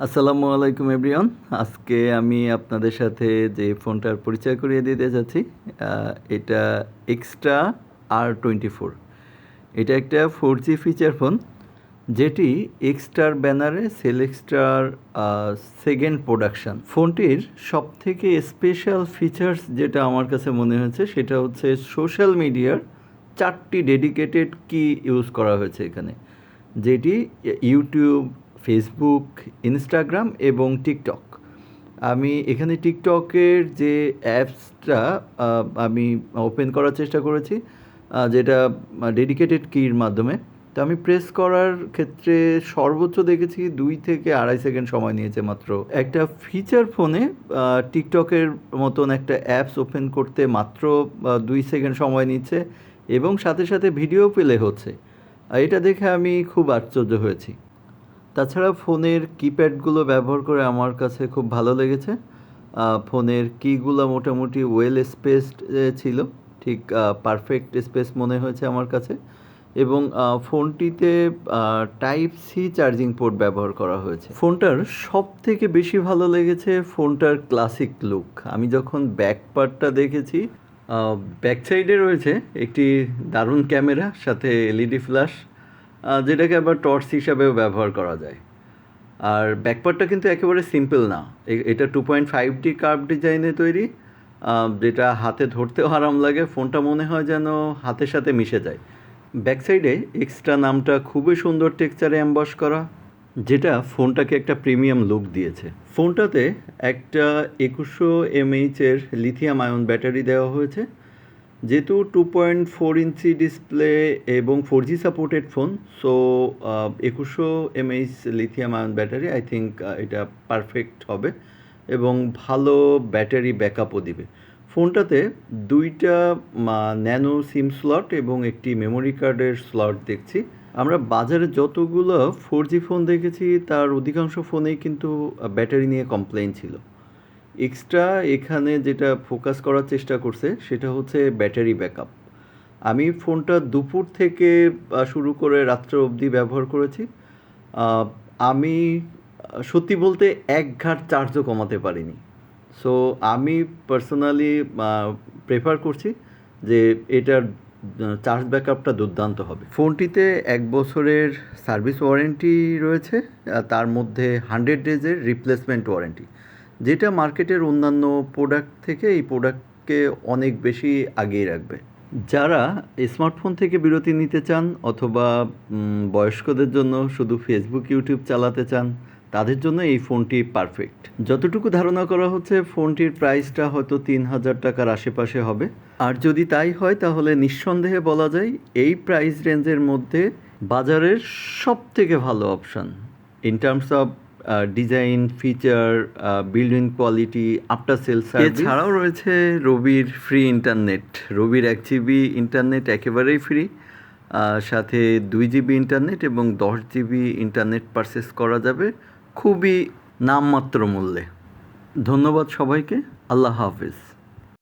আসসালামু আলাইকুম এভরিওয়ান। আজকে আমি আপনাদের সাথে যে ফোনটার পরিচয় করিয়ে দিতে যাচ্ছি, এটা এক্সট্রা R24। এটা একটা 4G ফিচার ফোন, যেটি এক্সট্রার ব্যানারে সেলেক্সটার সেকেন্ড প্রোডাকশান। ফোনটির সবথেকে স্পেশাল ফিচার্স যেটা আমার কাছে মনে হয়েছে সেটা হচ্ছে সোশ্যাল মিডিয়ার 4টি ডেডিকেটেড কি ইউজ করা হয়েছে এখানে, যেটি ইউটিউব, ফেসবুক, ইনস্টাগ্রাম এবং টিকটক। আমি এখানে টিকটকের যে অ্যাপসটা আমি ওপেন করার চেষ্টা করেছি, যেটা ডেডিকেটেড কির মাধ্যমে। তো আমি প্রেস করার ক্ষেত্রে সর্বোচ্চ দেখেছি 2 থেকে 2.5 সেকেন্ড সময় নিয়েছে মাত্র। একটা ফিচার ফোনে টিকটকের মতন একটা অ্যাপস ওপেন করতে মাত্র 2 সেকেন্ড সময় নিচ্ছে এবং সাথে সাথে ভিডিও প্লে হচ্ছে। এটা দেখে আমি খুব আশ্চর্য হয়েছি। তাছাড়া ফোনের কিপ্যাডগুলো ব্যবহার করে আমার কাছে খুব ভালো লেগেছে। ফোনের কিগুলো মোটামুটি ওয়েল স্পেসড ছিল, ঠিক পারফেক্ট স্পেস মনে হয়েছে আমার কাছে। এবং ফোনটিতে টাইপ সি চার্জিং পোর্ট ব্যবহার করা হয়েছে। ফোনটার সবথেকে বেশি ভালো লেগেছে ফোনটার ক্লাসিক লুক। আমি যখন ব্যাক পার্টটা দেখেছি, ব্যাক সাইডে রয়েছে একটি দারুণ ক্যামেরা, সাথে এলইডি ফ্ল্যাশ, যেটাকে আবার টর্চ হিসাবেও ব্যবহার করা যায়। আর ব্যাকপার্টটা কিন্তু একেবারে সিম্পল না। এটা 2.5D কার্ভ ডিজাইনে তৈরি, যেটা হাতে ধরতেও আরাম লাগে। ফোনটা মনে হয় যেন হাতের সাথে মিশে যায়। ব্যাক সাইডে এক্সট্রা নামটা খুবই সুন্দর টেক্সচারে এমবস করা, যেটা ফোনটাকে একটা প্রিমিয়াম লুক দিয়েছে। ফোনটাতে একটা 2100 mAh লিথিয়াম আয়ন ব্যাটারি দেওয়া হয়েছে। যেহেতু 2.4 ইঞ্চি ডিসপ্লে এবং 4G supported phone, so 2100 mAh lithium ion battery I think এটা পারফেক্ট হবে এবং ভালো ব্যাটারি ব্যাকআপও দিবে। ফোনটাতে 2টা ন্যানো সিম স্লট এবং একটি মেমোরি কার্ডের স্লট দেখছি। আমরা বাজারে যতগুলো 4G ফোন দেখেছি তার অধিকাংশ ফোনেই কিন্তু ব্যাটারি নিয়ে কমপ্লেইন ছিল। এক্সট্রা এখানে যেটা ফোকাস করার চেষ্টা করছে সেটা হচ্ছে ব্যাটারি ব্যাকআপ। আমি ফোনটা দুপুর থেকে শুরু করে রাত্র অবধি ব্যবহার করেছি। আমি সত্যি বলতে 1 ঘাট চার্জও কমাতে পারিনি। সো আমি পার্সোনালি প্রেফার করছি যে এটার চার্জ ব্যাকআপটা দুর্দান্ত হবে। ফোনটিতে 1 বছরের সার্ভিস ওয়ারেন্টি রয়েছে, তার মধ্যে 100 ডেজের রিপ্লেসমেন্ট ওয়ারেন্টি, যেটা মার্কেটের অন্যান্য প্রোডাক্ট থেকে এই প্রোডাক্টকে অনেক বেশি আগিয়ে রাখবে। যারা স্মার্টফোন থেকে বিরতি নিতে চান অথবা বয়স্কদের জন্য শুধু ফেসবুক, ইউটিউব চালাতে চান, তাদের জন্য এই ফোনটি পারফেক্ট। যতটুকু ধারণা করা হচ্ছে ফোনটির প্রাইসটা হয়তো 3000 টাকার আশেপাশে হবে। আর যদি তাই হয় তাহলে নিঃসন্দেহে বলা যায় এই প্রাইস রেঞ্জের মধ্যে বাজারের সবথেকে ভালো option in terms of design, feature, build in quality, after sale service. এছাড়াও রয়েছে রবির ফ্রি ইন্টারনেট। রবির 1 GB ইন্টারনেট একেবারেই ফ্রি, সাথে 2 GB ইন্টারনেট এবং 10 GB ইন্টারনেট পারচেস করা যাবে খুবই নামমাত্র মূল্যে। ধন্যবাদ সবাইকে। আল্লাহ হাফেজ।